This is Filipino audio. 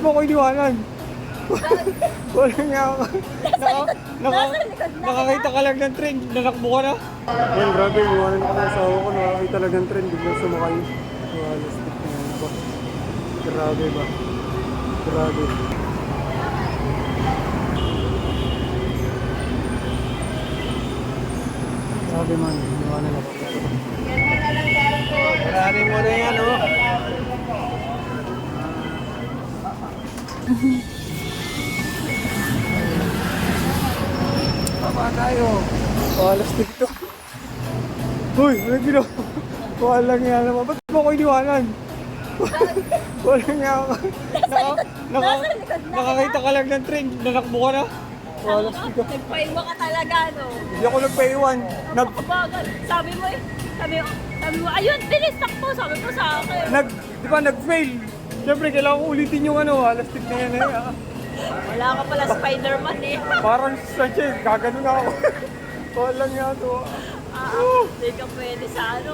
Mo ko iniwanan. Wala nga ako. Nakakita ka lang ng train, nanakbo ka na. Yan, grabe, iniwanan ko ng asawa ko. Nakakita lang ng train, biglang sumakay. Wala, stick na yan ba? Grabe ba? Grabe. Grabe man, iniwanan ako. Marami mo na yan, oh. Tama tayo. Palas dito. Uy, ano ginawa? Walang nga naman. Ba't mo ko iniwanan? Walang nga ako. Nakakita ka lang ng train, nanakbo ka na. Palas dito. Nagpaiwa ka talaga, no? Hindi ako nagpaiwan. Kapagal. Sabi mo, ayun, bilis, takbo. Sabi mo sa akin. Di ba, nag-fail. Siyempre, kailangan ko ulitin yung alastik na yan eh. Wala ka pala Spider-Man eh. Parang Sanchez, gaganon ako. Walang nga to. Hindi ka pwede sa ano.